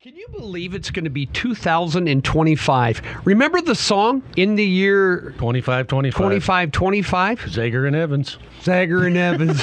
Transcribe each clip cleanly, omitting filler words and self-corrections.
Can you believe it's going to be 2025? Remember the song in the year 25. Zager and Evans. Zager and Evans.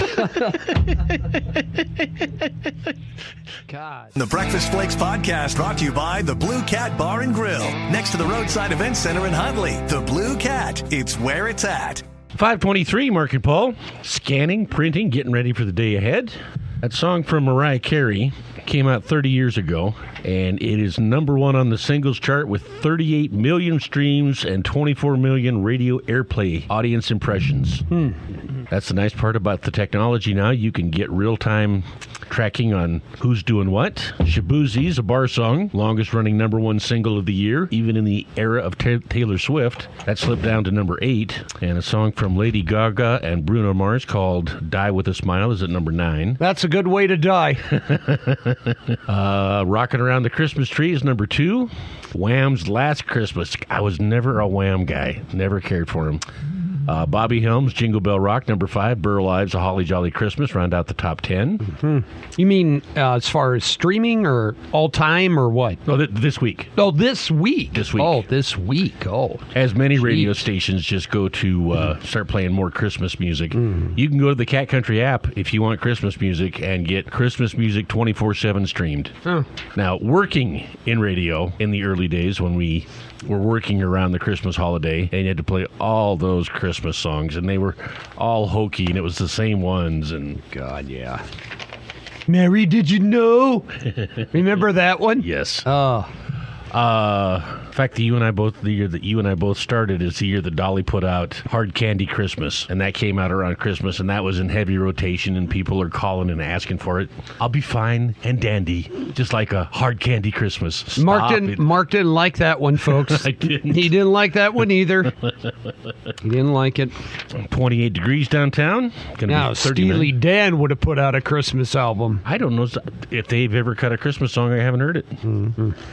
God. The Breakfast Flakes podcast brought to you by the Blue Cat Bar and Grill, next to the Roadside Event Center in Huntley. The Blue Cat, it's where it's at. 523, Mark and Paul. Scanning, printing, getting ready for the day ahead. That song from Mariah Carey came out 30 years ago, and it is number one on the singles chart with 38 million streams and 24 million radio airplay audience impressions. That's the nice part about the technology now. You can get real-time tracking on who's doing what. Shaboozie's a bar song, longest-running number one single of the year, even in the era of Taylor Swift. That slipped down to number 8. And a song from Lady Gaga and Bruno Mars called Die With a Smile is at number 9. That's a good way to die. Rockin' Around the Christmas Tree is number 2. Wham's Last Christmas. I was never a Wham guy. Never cared for him. Bobby Helms, Jingle Bell Rock, number 5. Burl Ives, A Holly Jolly Christmas, round out the top 10. You mean as far as streaming or all time or what? Oh, this week. Oh, this week. This week. Oh, this week. Oh. As many radio stations just go to start playing more Christmas music. You can go to the Cat Country app if you want Christmas music and get Christmas music 24/7 streamed. Now, working in radio in the early days when we were working around the Christmas holiday, and you had to play all those Christmas songs, and they were all hokey, and it was the same ones, and God, yeah. Mary, did you know? Remember that one? yes. Oh. In fact, the year that you and I both started is the year that Dolly put out Hard Candy Christmas, and that came out around Christmas, and that was in heavy rotation, and people are calling and asking for it. I'll be fine and dandy, just like a Hard Candy Christmas. Stop Mark didn't like that one, folks. I didn't. He didn't like that one either. He didn't like it. 28 degrees downtown. Gonna Now, be 39. Steely Dan would have put out a Christmas album. I don't know if they've ever cut a Christmas song. I haven't heard it.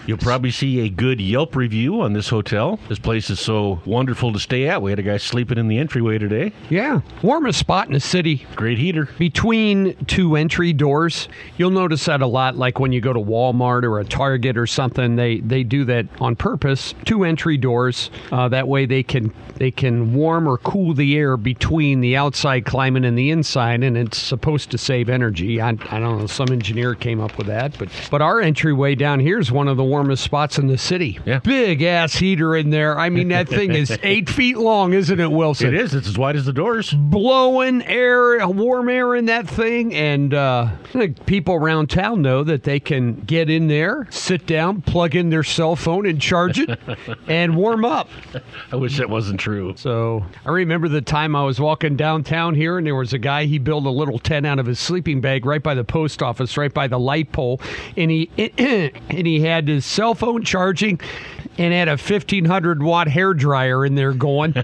You'll probably see a good Yelp review on this hotel. This place is so wonderful to stay at. We had a guy sleeping in the entryway today. Yeah. Warmest spot in the city. Great heater. Between two entry doors. You'll notice that a lot, like when you go to Walmart or a Target or something, they do that on purpose. 2 entry doors. That way they can warm or cool the air between the outside climate and the inside, and it's supposed to save energy. I don't know, some engineer came up with that, but our entryway down here is one of the warmest spots in the city. Yeah. Big ass heater in there. I mean, that thing is 8 feet long, isn't it, Wilson? It is. It's as wide as the doors. Blowing air, warm air in that thing, and people around town know that they can get in there, sit down, plug in their cell phone and charge it, and warm up. I wish that wasn't true. So I remember the time I was walking downtown here, and there was a guy, he built a little tent out of his sleeping bag right by the post office, right by the light pole, and he had his cell phone charging and had a 1,500-watt hair dryer in there going,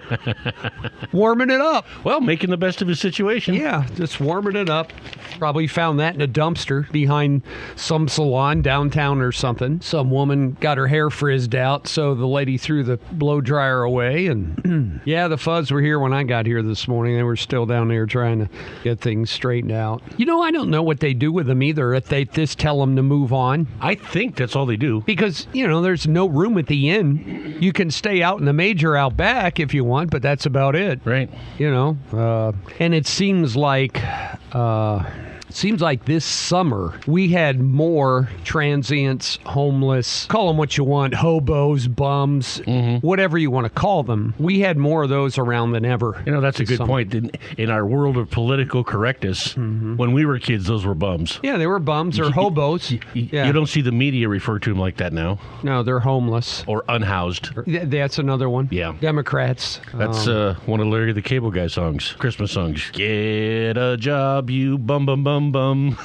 warming it up. Well, making the best of his situation. Yeah, just warming it up. Probably found that in a dumpster behind some salon downtown or something. Some woman got her hair frizzed out, so the lady threw the blow dryer away. And yeah, the fuzz were here when I got here this morning. They were still down there trying to get things straightened out. You know, I don't know what they do with them either, if they just tell them to move on. I think that's all they do. Because, you know, there's no room at the inn. You can stay out in the major out back if you want, but that's about it. Right. You know, and it seems like this summer we had more transients, homeless, call them what you want, hobos, bums, whatever you want to call them. We had more of those around than ever. You know, that's a good point. In our world of political correctness, when we were kids, those were bums. Yeah, they were bums or hobos. You don't see the media refer to them like that now. No, they're homeless. Or unhoused. That's another one. Yeah. Democrats. That's one of Larry the Cable Guy songs, Christmas songs. Get a job, you bum bum bum bum.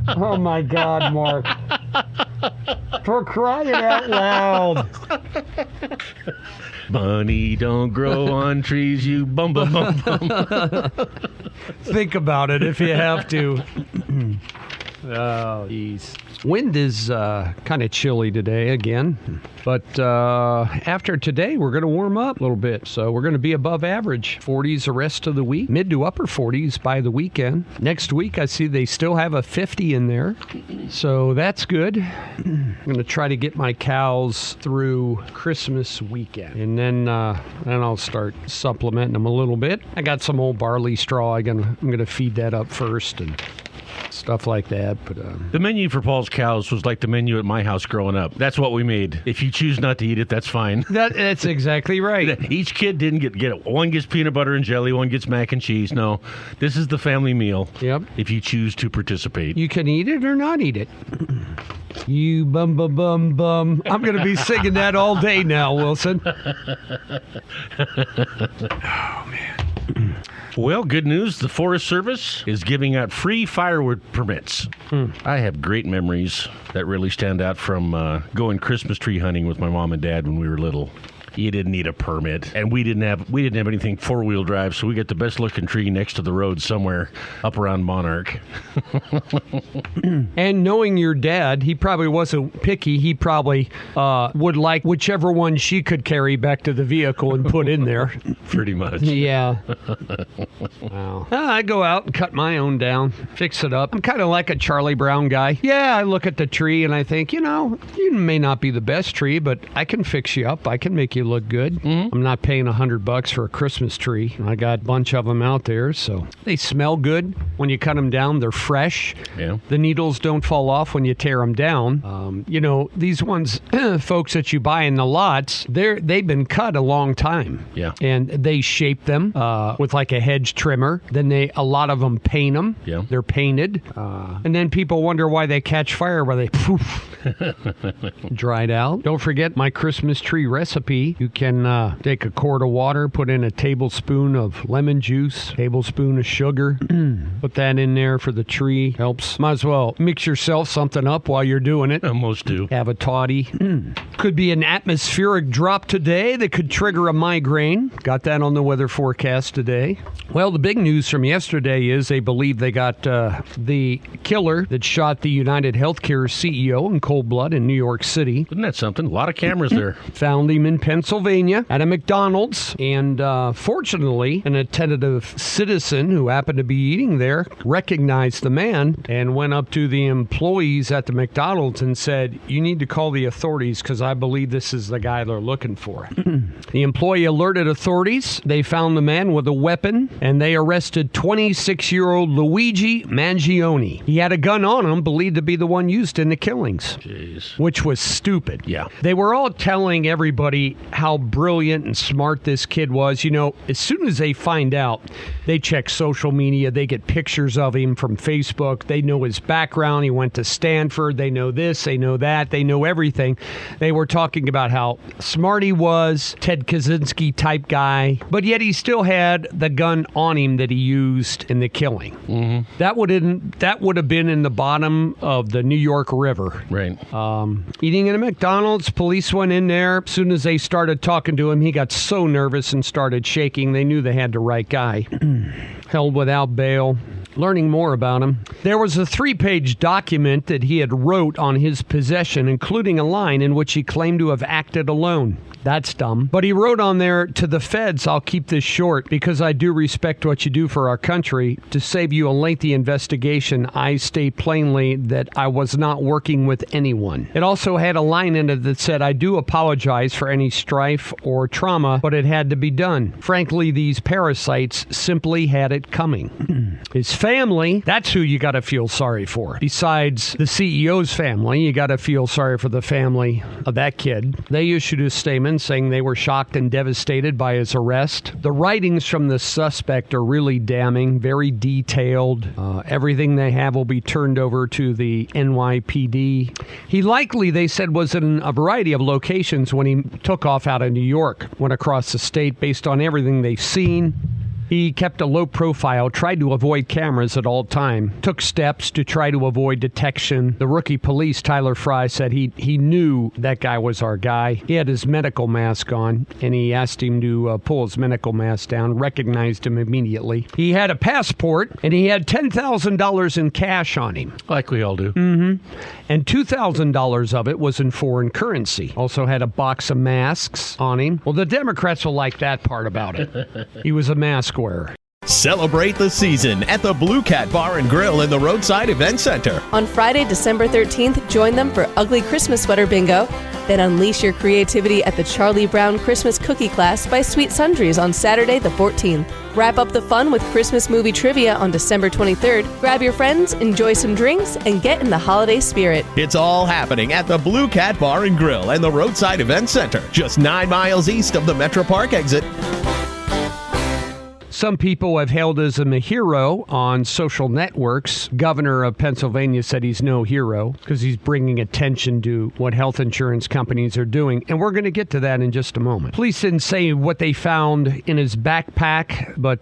Oh my God, Mark. For crying out loud. Money don't grow on trees, you bum bum bum bum. Think about it if you have to. Oh, jeez. Wind is kind of chilly today again. But after today, we're going to warm up a little bit. So we're going to be above average. 40s the rest of the week. Mid to upper 40s by the weekend. Next week, I see they still have a 50 in there. So that's good. I'm going to try to get my cows through Christmas weekend. And then I'll start supplementing them a little bit. I got some old barley straw. I'm going to feed that up first and stuff like that. But the menu for Paul's cows was like the menu at my house growing up. That's what we made. If you choose not to eat it, that's fine. That's exactly right. Each kid didn't get it. One gets peanut butter and jelly, one gets mac and cheese. No, this is the family meal. Yep. If you choose to participate. You can eat it or not eat it. You bum bum bum bum. I'm going to be singing that all day now, Wilson. Oh, man. Well, good news. The Forest Service is giving out free firewood permits. I have great memories that really stand out from going Christmas tree hunting with my mom and dad when we were little. You didn't need a permit, and we didn't have anything four-wheel drive, so we got the best looking tree next to the road somewhere up around Monarch. And knowing your dad, he probably wasn't picky. He probably would like whichever one she could carry back to the vehicle and put in there. Pretty much. Yeah. Wow. I go out and cut my own down, fix it up. I'm kind of like a Charlie Brown guy. Yeah, I look at the tree and I think, you may not be the best tree, but I can fix you up. I can make you look good. Mm-hmm. I'm not paying $100 for a Christmas tree. I got a bunch of them out there, so they smell good. When you cut them down, they're fresh. Yeah. The needles don't fall off when you tear them down. These ones, folks that you buy in the lots, they've been cut a long time. Yeah. And they shape them with like a hedge trimmer. Then a lot of them paint them. Yeah. They're painted. And then people wonder why they catch fire, why they poof, dried out. Don't forget my Christmas tree recipe. You can take a quart of water, put in a tablespoon of lemon juice, tablespoon of sugar, put that in there for the tree. Helps. Might as well mix yourself something up while you're doing it. Most do. Have a toddy. Could be an atmospheric drop today that could trigger a migraine. Got that on the weather forecast today. Well, the big news from yesterday is they believe they got the killer that shot the United Healthcare CEO in cold blood in New York City. Isn't that something? A lot of cameras there. Found him in Pennsylvania at a McDonald's. And fortunately, an attentive citizen who happened to be eating there recognized the man and went up to the employees at the McDonald's and said, "You need to call the authorities because I believe this is the guy they're looking for." The employee alerted authorities. They found the man with a weapon and they arrested 26-year-old Luigi Mangione. He had a gun on him, believed to be the one used in the killings. Jeez. Which was stupid. Yeah. They were all telling everybody how brilliant and smart this kid was. As soon as they find out, they check social media. They get pictures of him from Facebook. They know his background. He went to Stanford. They know this. They know that. They know everything. They were talking about how smart he was, Ted Kaczynski type guy, but yet he still had the gun on him that he used in the killing. Mm-hmm. That would have been in the bottom of the New York River. Right. Eating at a McDonald's, police went in there. As soon as they started talking to him, he got so nervous and started shaking. They knew they had the right guy. Held without bail. Learning more about him, there was a 3-page document that he had wrote on his possession, including a line in which he claimed to have acted alone. That's dumb. But he wrote on there, "To the feds, I'll keep this short because I do respect what you do for our country. To save you a lengthy investigation, I state plainly that I was not working with anyone." It also had a line in it that said, "I do apologize for any strife or trauma, but it had to be done. Frankly, these parasites simply had it coming." His family, that's who you got to feel sorry for. Besides the CEO's family, you got to feel sorry for the family of that kid. They issued a statement saying they were shocked and devastated by his arrest. The writings from the suspect are really damning, very detailed. Everything they have will be turned over to the NYPD. He likely, they said, was in a variety of locations when he took off out of New York, went across the state based on everything they've seen. He kept a low profile, tried to avoid cameras at all time, took steps to try to avoid detection. The rookie police, Tyler Fry, said he knew that guy was our guy. He had his medical mask on, and he asked him to pull his medical mask down, recognized him immediately. He had a passport, and he had $10,000 in cash on him. Like we all do. And $2,000 of it was in foreign currency. Also had a box of masks on him. Well, the Democrats will like that part about it. He was a mask wearer. Celebrate the season at the Blue Cat Bar and Grill in the Roadside Event Center. On Friday, December 13th, join them for Ugly Christmas Sweater Bingo. Then unleash your creativity at the Charlie Brown Christmas Cookie Class by Sweet Sundries on Saturday the 14th. Wrap up the fun with Christmas movie trivia on December 23rd. Grab your friends, enjoy some drinks, and get in the holiday spirit. It's all happening at the Blue Cat Bar and Grill and the Roadside Event Center, just 9 miles east of the Metro Park exit. Some people have hailed him a hero on social networks. Governor of Pennsylvania said he's no hero because he's bringing attention to what health insurance companies are doing. And we're going to get to that in just a moment. Police didn't say what they found in his backpack, but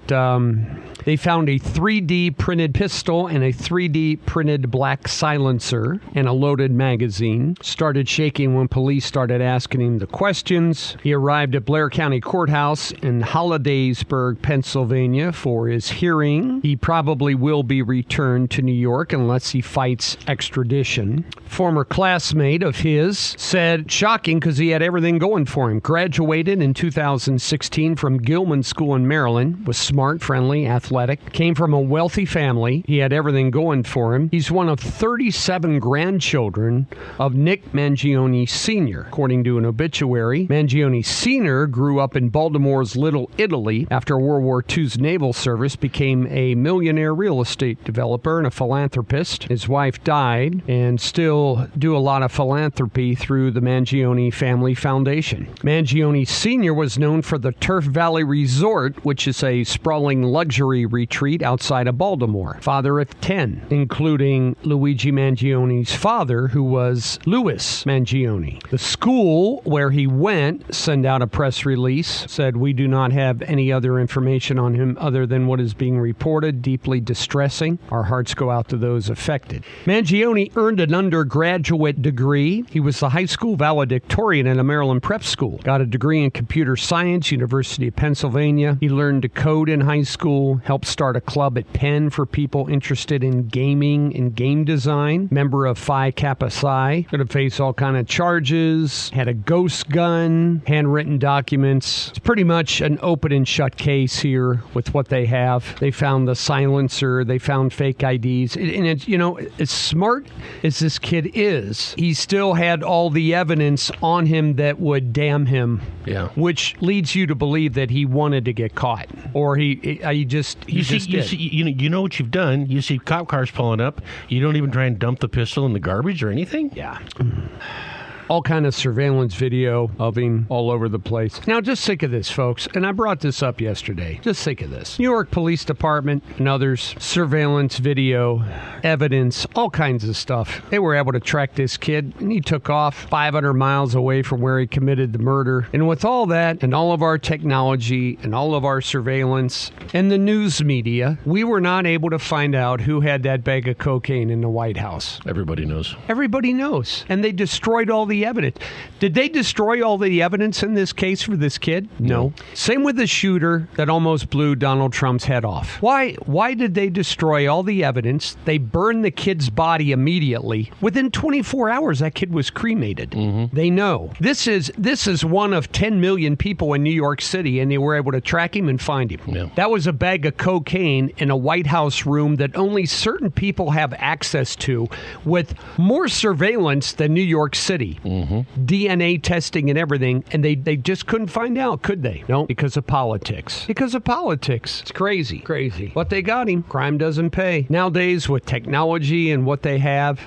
they found a 3D printed pistol and a 3D printed black silencer and a loaded magazine. Started shaking when police started asking him the questions. He arrived at Blair County Courthouse in Hollidaysburg, Pennsylvania for his hearing. He probably will be returned to New York unless he fights extradition. Former classmate of his said, shocking because he had everything going for him. Graduated in 2016 from Gilman School in Maryland, was smart, friendly, athletic, came from a wealthy family. He had everything going for him. He's one of 37 grandchildren of Nick Mangione Sr., according to an obituary. Mangione Sr. grew up in Baltimore's Little Italy. After World War II's naval service, became a millionaire real estate developer and a philanthropist. His wife died and still do a lot of philanthropy through the Mangione Family Foundation. Mangione Sr. was known for the Turf Valley Resort, which is a sprawling luxury retreat outside of Baltimore. Father of 10, including Luigi Mangione's father, who was Louis Mangione. The school where he went sent out a press release, said, "We do not have any other information on him other than what is being reported. Deeply distressing. Our hearts go out to those affected." Mangione earned an undergraduate degree. He was the high school valedictorian at a Maryland prep school. Got a degree in computer science, University of Pennsylvania. He learned to code in high school, helped start a club at Penn for people interested in gaming and game design. Member of Phi Kappa Psi. Going to face all kind of charges. Had a ghost gun, handwritten documents. It's pretty much an open and shut case here with what they have. They found the silencer. They found fake IDs. And it's, you know, as smart as this kid is, he still had all the evidence on him that would damn him. Yeah. Which leads you to believe that he wanted to get caught, or he just did. You know what you've done. You see cop cars pulling up. You don't even try and dump the pistol in the garbage or anything. Yeah. All kind of surveillance video of him all over the place. Now, just think of this, folks, and I brought this up yesterday. Just think of this. New York Police Department and others, surveillance video, evidence, all kinds of stuff. They were able to track this kid, and he took off 500 miles away from where he committed the murder. And with all that, and all of our technology, and all of our surveillance, and the news media, we were not able to find out who had that bag of cocaine in the White House. Everybody knows. Everybody knows. And they destroyed all the evidence. Did they destroy all the evidence in this case for this kid? No. Same with the shooter that almost blew Donald Trump's head off. Why did they destroy all the evidence? They burned the kid's body immediately. Within 24 hours, that kid was cremated. Mm-hmm. They know. This is one of 10 million people in New York City, and they were able to track him and find him. Yeah. That was a bag of cocaine in a White House room that only certain people have access to, with more surveillance than New York City. Mm-hmm. DNA testing and everything, and they just couldn't find out, could they? No, because of politics. Because of politics. It's crazy. Crazy. But they got him. Crime doesn't pay. Nowadays, with technology and what they have,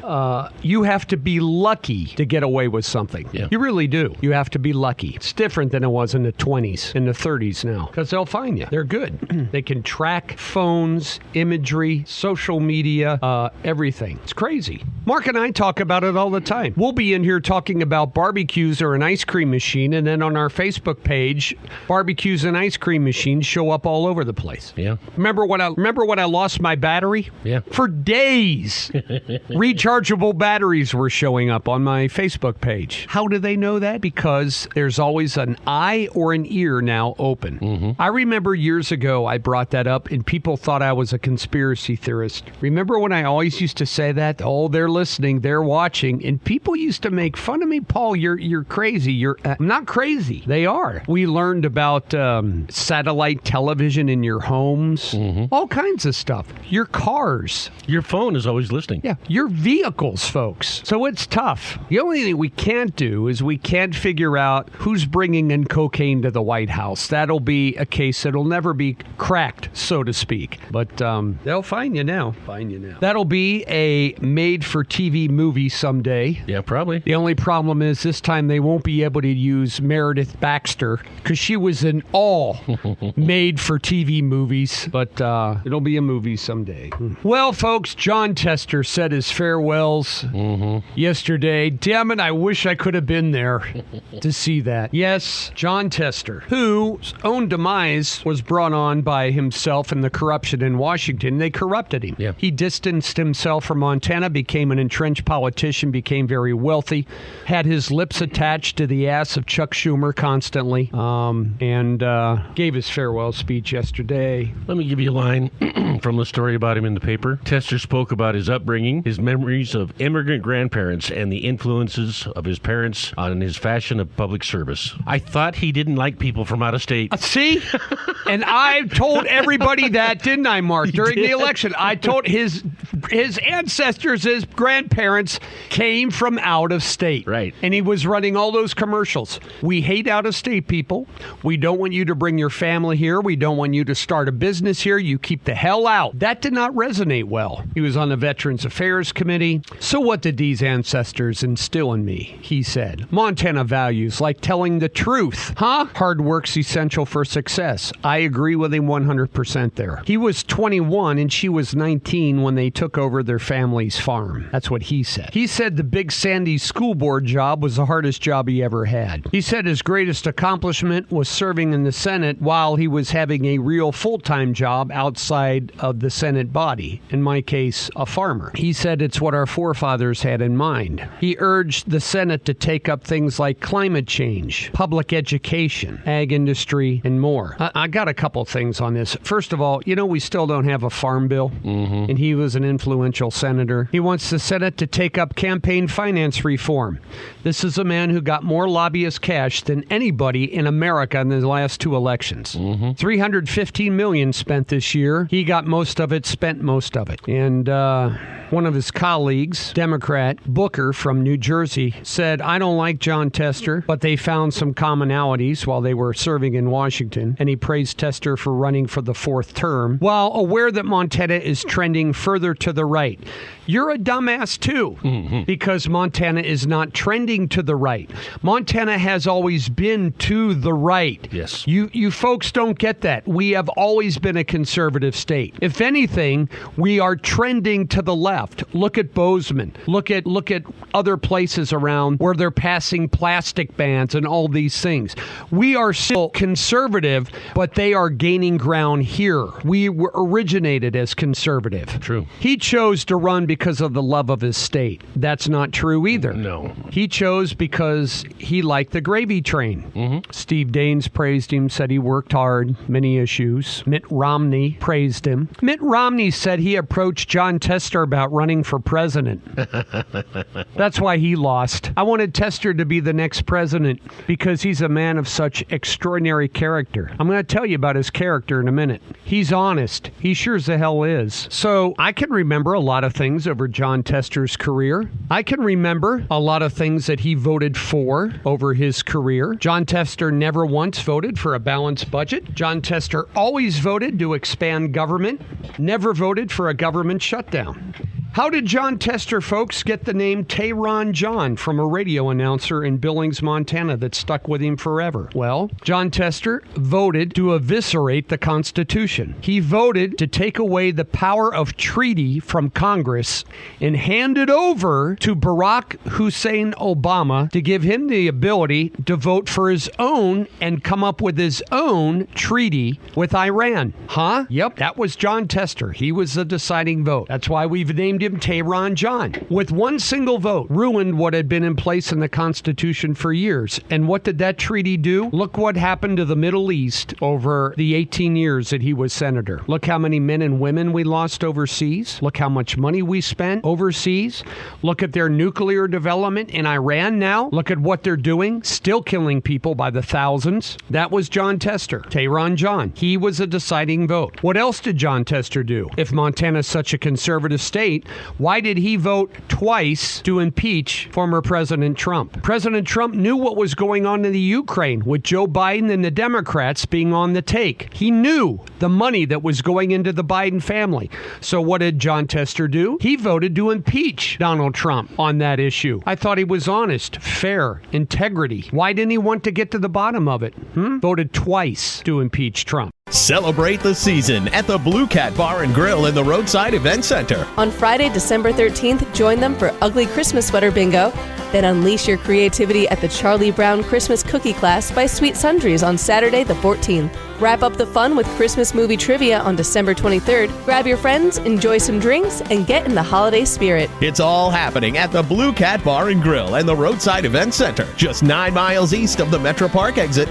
you have to be lucky to get away with something. Yeah. You really do. You have to be lucky. It's different than it was in the 20s, in the 30s now, because they'll find you. They're good. They can track phones, imagery, social media, everything. It's crazy. Mark and I talk about it all the time. We'll be in here talking talking about barbecues or an ice cream machine, and then on our Facebook page, barbecues and ice cream machines show up all over the place. Yeah. Remember when I lost my battery? Yeah. For days, rechargeable batteries were showing up on my Facebook page. How do they know that? Because there's always an eye or an ear now open. I remember years ago I brought that up and people thought I was a conspiracy theorist. Remember when I always used to say that? Oh, they're listening, they're watching, and people used to make fun of me. Paul, you're crazy. I'm not crazy. They are. We learned about satellite television in your homes, all kinds of stuff. Your cars. Your phone is always listening. Yeah, your vehicles, folks. So it's tough. The only thing we can't do is we can't figure out who's bringing in cocaine to the White House. That'll be a case that'll never be cracked, so to speak. But they'll find you now. That'll be a made-for-TV movie someday. Yeah, probably. The only problem is this time they won't be able to use Meredith Baxter because she was in all made-for-TV movies. But it'll be a movie someday. Well, folks, John Tester said his farewells yesterday. Damn it, I wish I could have been there to see that. Yes, John Tester, whose own demise was brought on by himself and the corruption in Washington. They corrupted him. Yeah. He distanced himself from Montana, became an entrenched politician, became very wealthy, had his lips attached to the ass of Chuck Schumer constantly, and gave his farewell speech yesterday. Let me give you a line from the story about him in the paper. Tester spoke about his upbringing, his memories of immigrant grandparents, and the influences of his parents on his fashion of public service. I thought he didn't like people from out of state. See? And I told everybody that, didn't I, Mark, during the election? I told his ancestors, his grandparents came from out of state. Right. And he was running all those commercials. We hate out of state people. We don't want you to bring your family here. We don't want you to start a business here. You keep the hell out. That did not resonate well. He was on the Veterans Affairs Committee. So what did these ancestors instill in me? He said, Montana values like telling the truth. Huh? Hard work's essential for success. I agree with him 100% there. He was 21 and she was 19 when they took over their family's farm. That's what he said. He said the Big Sandy school board job was the hardest job he ever had. He said his greatest accomplishment was serving in the Senate while he was having a real full-time job outside of the Senate body, in my case, a farmer. He said it's what our forefathers had in mind. He urged the Senate to take up things like climate change, public education, ag industry, and more. I got a couple things on this. First of all, we still don't have a farm bill, and he was an influential senator. He wants the Senate to take up campaign finance reform. This is a man who got more lobbyist cash than anybody in America in the last two elections. $315 million spent this year. He got most of it, spent most of it. And one of his colleagues, Democrat Booker from New Jersey, said, I don't like John Tester, but they found some commonalities while they were serving in Washington. And he praised Tester for running for the fourth term, while aware that Montana is trending further to the right. You're a dumbass too, because Montana is not trending to the right. Montana has always been to the right. Yes. You folks don't get that. We have always been a conservative state. If anything, we are trending to the left. Look at Bozeman. Look at other places around where they're passing plastic bans and all these things. We are still conservative, but they are gaining ground here. We were originated as conservative. True. He chose to run because of the love of his state. That's not true either. No. He chose because he liked the gravy train. Steve Daines praised him, said he worked hard, many issues. Mitt Romney praised him. Mitt Romney said he approached John Tester about running for president. That's why he lost. I wanted Tester to be the next president because he's a man of such extraordinary character. I'm going to tell you about his character in a minute. He's honest. He sure as the hell is. So I can remember a lot of things over John Tester's career. I can remember a lot of things that he voted for over his career. John Tester never once voted for a balanced budget. John Tester always voted to expand government, never voted for a government shutdown. How did Jon Tester, folks, get the name Tehran John from a radio announcer in Billings, Montana that stuck with him forever? Well, Jon Tester voted to eviscerate the Constitution. He voted to take away the power of treaty from Congress and hand it over to Barack Hussein Obama to give him the ability to vote for his own and come up with his own treaty with Iran. Huh? Yep, that was Jon Tester. He was the deciding vote. That's why we've named him Tehran John. With one single vote, ruined what had been in place in the Constitution for years. And what did that treaty do? Look what happened to the Middle East over the 18 years that he was senator. Look how many men and women we lost overseas. Look how much money we spent overseas. Look at their nuclear development in Iran now. Look at what they're doing, still killing people by the thousands. That was Jon Tester, Tehran John. He was a deciding vote. What else did Jon Tester do? If Montana's such a conservative state, why did he vote twice to impeach former President Trump? President Trump knew what was going on in the Ukraine with Joe Biden and the Democrats being on the take. He knew the money that was going into the Biden family. So what did Jon Tester do? He voted to impeach Donald Trump on that issue. I thought he was honest, fair, integrity. Why didn't he want to get to the bottom of it? Voted twice to impeach Trump. Celebrate the season at the Blue Cat Bar and Grill in the Roadside Event Center. On Friday, December 13th, join them for Ugly Christmas Sweater Bingo. Then unleash your creativity at the Charlie Brown Christmas Cookie Class by Sweet Sundries on Saturday, the 14th. Wrap up the fun with Christmas movie trivia on December 23rd. Grab your friends, enjoy some drinks, and get in the holiday spirit. It's all happening at the Blue Cat Bar and Grill and the Roadside Event Center, just 9 miles east of the Metro Park exit.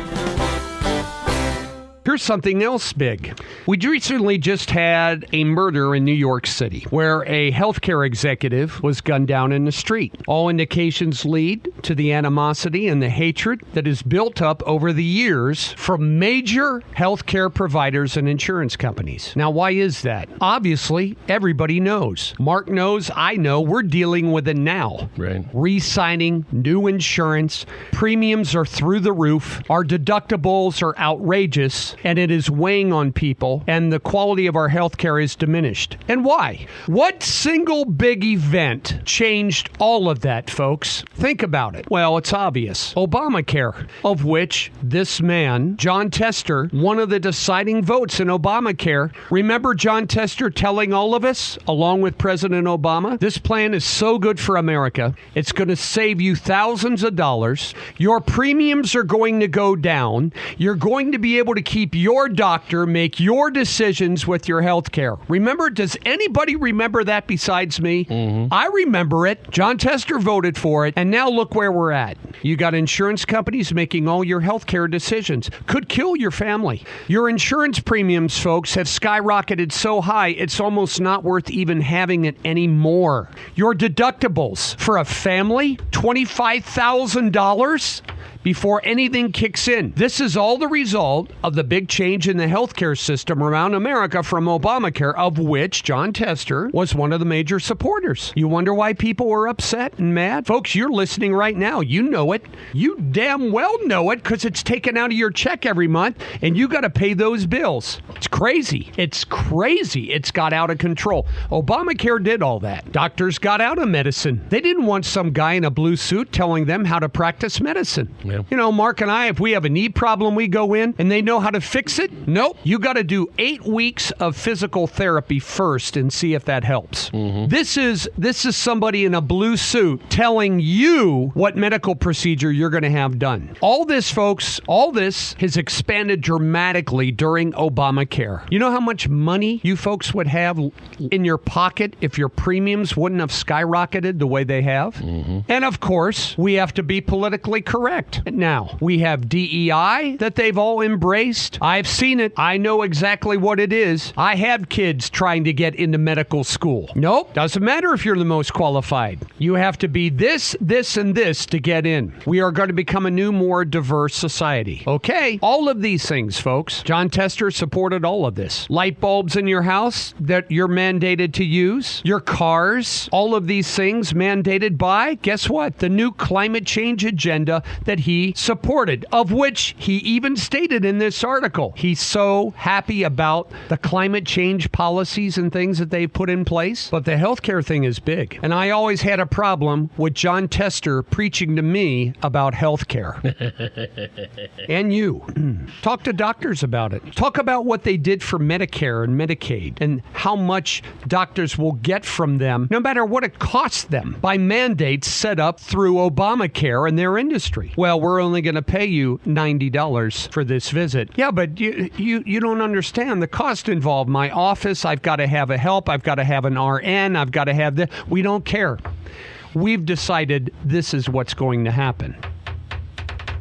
Here's something else big. We recently just had a murder in New York City where a healthcare executive was gunned down in the street. All indications lead to the animosity and the hatred that is built up over the years from major healthcare providers and insurance companies. Now, why is that? Obviously, everybody knows. Mark knows, I know, we're dealing with it now. Right. Re-signing new insurance, premiums are through the roof, our deductibles are outrageous, and it is weighing on people, and the quality of our health care is diminished. And why? What single big event changed all of that, folks? Think about it. Well, it's obvious. Obamacare, of which this man, Jon Tester, one of the deciding votes in Obamacare. Remember Jon Tester telling all of us, along with President Obama, this plan is so good for America. It's going to save you thousands of dollars. Your premiums are going to go down. You're going to be able to keep your doctor make your decisions with your health care. Remember, does anybody remember that besides me? I remember it. Jon Tester voted for it, and now look where we're at. You got insurance companies making all your health care decisions. Could kill your family. Your insurance premiums, folks, have skyrocketed so high, it's almost not worth even having it anymore. Your deductibles for a family, $25,000? Before anything kicks in. This is all the result of the big change in the healthcare system around America from Obamacare, of which Jon Tester was one of the major supporters. You wonder why people were upset and mad? Folks, you're listening right now. You know it. You damn well know it because it's taken out of your check every month and you got to pay those bills. It's crazy. It's crazy. It's got out of control. Obamacare did all that. Doctors got out of medicine. They didn't want some guy in a blue suit telling them how to practice medicine. Yeah. You know, Mark and I, if we have a knee problem, we go in and they know how to fix it. Nope. You got to do 8 weeks of physical therapy first and see if that helps. This is somebody in a blue suit telling you what medical procedure you're going to have done. All this, folks, all this has expanded dramatically during Obamacare. You know how much money you folks would have in your pocket if your premiums wouldn't have skyrocketed the way they have? And of course, we have to be politically correct. Now, we have DEI that they've all embraced. I've seen it. I know exactly what it is. I have kids trying to get into medical school. Nope. Doesn't matter if you're the most qualified. You have to be this, and this to get in. We are going to become a new, more diverse society. Okay? All of these things, folks. Jon Tester supported all of this. Light bulbs in your house that you're mandated to use. Your cars. All of these things mandated by, guess what? The new climate change agenda that he he supported, of which he even stated in this article, he's so happy about the climate change policies and things that they've put in place. But the healthcare thing is big. And I always had a problem with Jon Tester preaching to me about healthcare. And you. Talk to doctors about it. Talk about what they did for Medicare and Medicaid and how much doctors will get from them, no matter what it costs them, by mandates set up through Obamacare and their industry. Well, we're only going to pay you $90 for this visit. Yeah, but you don't understand the cost involved. My office, I've got to have a help. I've got to have an RN. I've got to have this. We don't care. We've decided this is what's going to happen.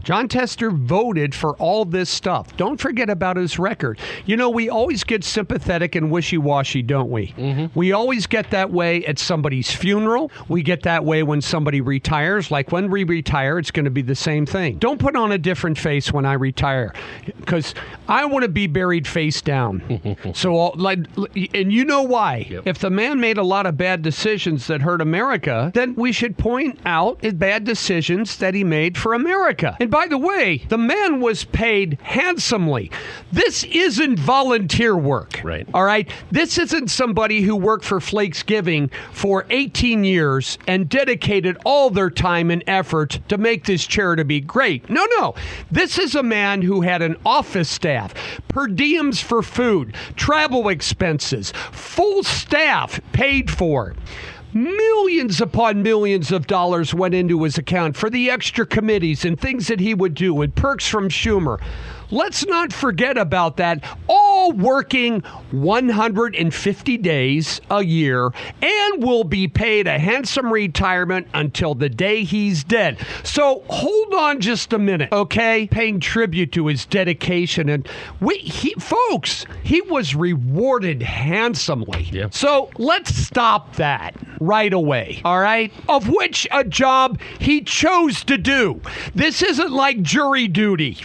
Jon Tester voted for all this stuff. Don't forget about his record. You know, we always get sympathetic and wishy-washy, don't we? Mm-hmm. We always get that way at somebody's funeral. We get that way when somebody retires. Like when we retire, it's going to be the same thing. Don't put on a different face when I retire, because I want to be buried face down. And you know why. Yep. If the man made a lot of bad decisions that hurt America, then we should point out his bad decisions that he made for America. And by the way, the man was paid handsomely. This isn't volunteer work. Right. All right? This isn't somebody who worked for Flakesgiving for 18 years and dedicated all their time and effort to make this charity great. No. This is a man who had an office staff, per diems for food, travel expenses, full staff paid for. Millions upon millions of dollars went into his account for the extra committees and things that he would do and perks from Schumer. Let's not forget about that. All working 150 days a year and will be paid a handsome retirement until the day he's dead. So hold on just a minute, okay? Paying tribute to his dedication. And folks, he was rewarded handsomely. Yep. So let's stop that right away, all right? Of which a job he chose to do. This isn't like jury duty.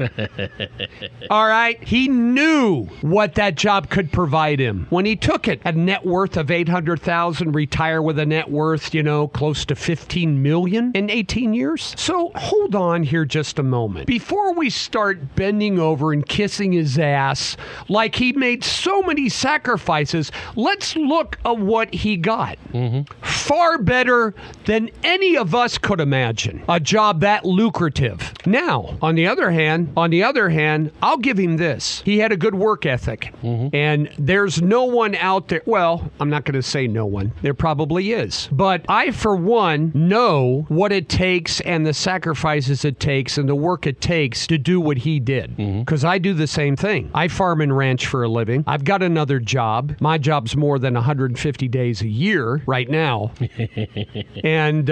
All right? He knew what that job could provide him when he took it. A net worth of $800,000, retire with a net worth, close to $15 million in 18 years. So hold on here just a moment. Before we start bending over and kissing his ass like he made so many sacrifices, let's look at what he got. Mm-hmm. Far better than any of us could imagine. A job that lucrative. Now, on the other hand, I'll give him this. He had a good work ethic. Mm-hmm. And there's no one out there. Well, I'm not going to say no one. There probably is. But I, for one, know what it takes and the sacrifices it takes and the work it takes to do what he did. Because I do the same thing. I farm and ranch for a living. I've got another job. My job's more than 150 days a year right now. And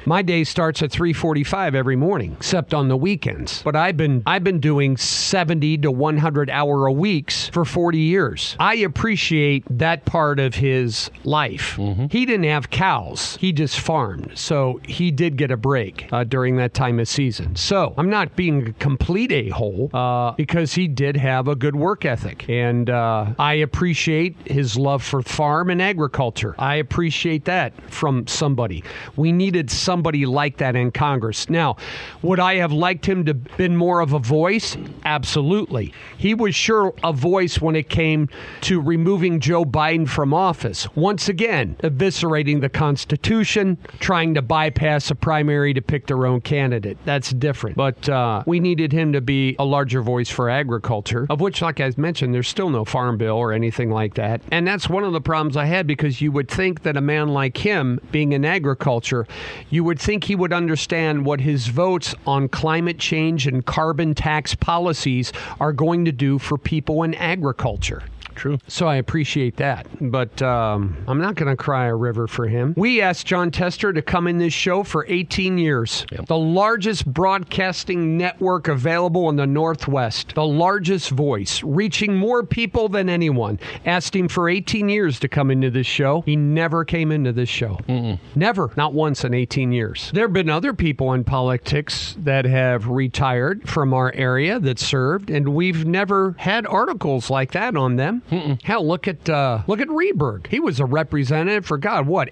my day starts at 3:45 every morning, except on the weekends. But I've been doing 70 to 100 hour a weeks for 40 years. I appreciate that part of his life. Mm-hmm. He didn't have cows. He just farmed. So he did get a break during that time of season. So I'm not being a complete a-hole because he did have a good work ethic. And I appreciate his love for farm and agriculture. I appreciate that from somebody. We needed somebody like that in Congress. Now, would I have liked him to have been more of a voice? Absolutely. He was sure a voice when it came to removing Joe Biden from office. Once again, eviscerating the Constitution, trying to bypass a primary to pick their own candidate. That's different. But we needed him to be a larger voice for agriculture, of which, like I mentioned, there's still no farm bill or anything like that. And that's one of the problems I had, because you would think that a man like him, being in agriculture, you would think he would understand what his votes on climate change and carbon tax policies are going to do for people in agriculture. True. So I appreciate that. But I'm not going to cry a river for him. We asked Jon Tester to come in this show for 18 years. Yep. The largest broadcasting network available in the Northwest. The largest voice, reaching more people than anyone. Asked him for 18 years to come into this show. He never came into this show. Mm-mm. Never. Not once in 18 years. There have been other people in politics that have retired from our area that served, and we've never had articles like that on them. Hell, look at Rehberg. He was a representative for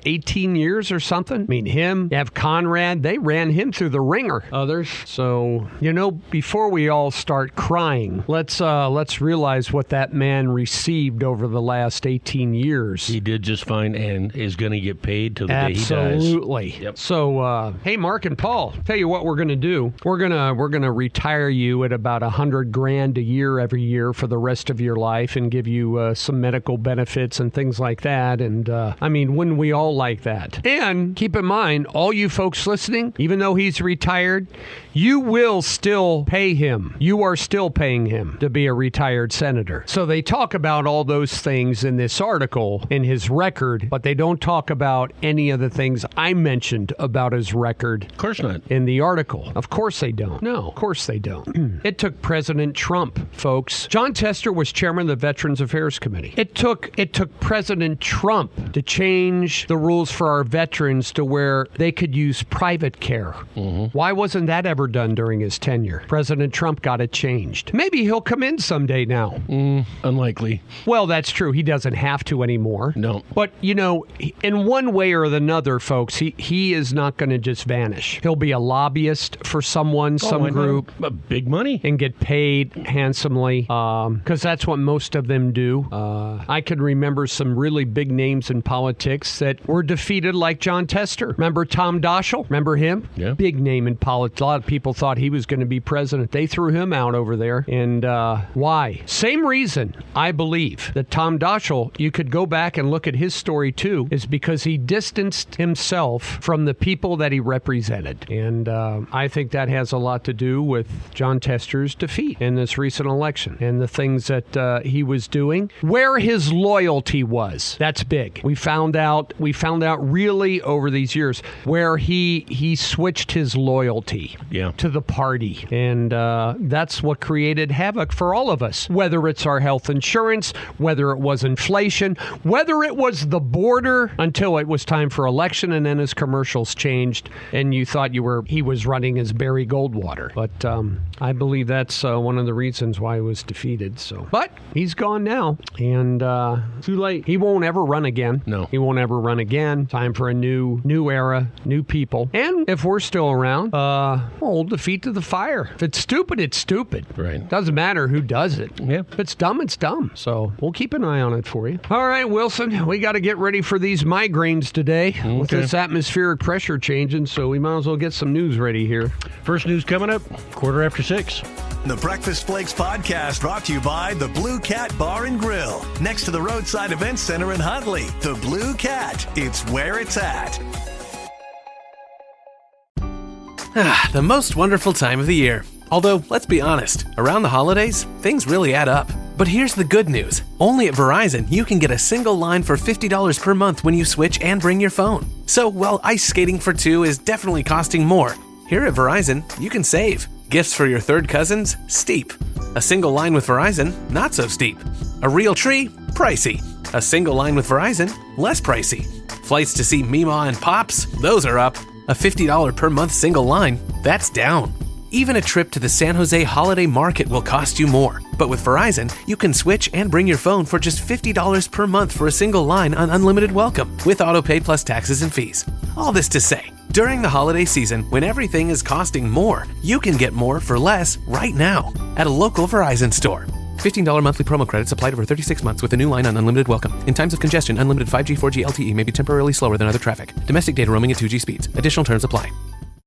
18 years or something. I mean, him, you have Conrad. They ran him through the ringer. Others. So before we all start crying, let's realize what that man received over the last 18 years. He did just fine and is going to get paid till the day he dies. Absolutely. Yep. So, hey, Mark and Paul, tell you what we're going to do. We're gonna retire you at about $100,000 a year every year for the rest of your life and give you some medical benefits and things like that. And wouldn't we all like that? And keep in mind, all you folks listening, even though he's retired, you will still pay him. You are still paying him to be a retired senator. So they talk about all those things in this article, in his record, but they don't talk about any of the things I mentioned about his record. Of course not. In the article. Of course they don't. No, of course they don't. It took President Trump, folks. John Tester was chairman of the Veterans Affairs Committee. It took President Trump to change the rules for our veterans to where they could use private care. Why wasn't that ever done during his tenure? President Trump got it changed. Maybe he'll come in someday now. Unlikely. Well, that's true. He doesn't have to anymore. No. But, in one way or another, folks, he is not going to just vanish. He'll be a lobbyist for some group. Big money. And get paid handsomely, because that's what most of them do. I can remember some really big names in politics that were defeated like John Tester. Remember Tom Daschle? Remember him? Yeah. Big name in politics. A lot of people thought he was going to be president. They threw him out over there. And why? Same reason, I believe, that Tom Daschle, you could go back and look at his story too, is because he distanced himself from the people that he represented. And I think that has a lot to do with John Tester's defeat in this recent election and the things that he was doing, where his loyalty was. That's big. We found out really over these years where he switched his loyalty to the party. And that's what created havoc for all of us, whether it's our health insurance, whether it was inflation, whether it was the border until it was time for election and then his commercials changed and you thought he was running as Barry Goldwater. But I believe that's one of the reasons why he was defeated. But he's gone now, and too late. He won't ever run again. No. He won't ever run again. Time for a new era, new people. And if we're still around, hold the feet to the fire. If it's stupid, it's stupid. Right. Doesn't matter who does it. Yeah. If it's dumb, it's dumb. So we'll keep an eye on it for you. All right, Wilson, we got to get ready for these migraines today with this atmospheric pressure changing, so we might as well get some news ready here. First news coming up, 6:15. The Breakfast Flakes podcast brought to you by the Blue Cat Bar and Grill, next to the Roadside Events Center in Huntley. The Blue Cat, it's where it's at. The most wonderful time of the year. Although, let's be honest, around the holidays, things really add up. But here's the good news. Only at Verizon, you can get a single line for $50 per month when you switch and bring your phone. So while ice skating for two is definitely costing more, here at Verizon, you can save. Gifts for your third cousins? Steep. A single line with Verizon? Not so steep. A real tree? Pricey. A single line with Verizon? Less pricey. Flights to see Mima and Pops? Those are up. A $50 per month single line? That's down. Even a trip to the San Jose Holiday Market will cost you more. But with Verizon, you can switch and bring your phone for just $50 per month for a single line on unlimited welcome, with autopay plus taxes and fees. All this to say, during the holiday season, when everything is costing more, you can get more for less right now at a local Verizon store. $15 monthly promo credits applied over 36 months with a new line on unlimited welcome. In times of congestion, unlimited 5G, 4G LTE may be temporarily slower than other traffic. Domestic data roaming at 2G speeds. Additional terms apply.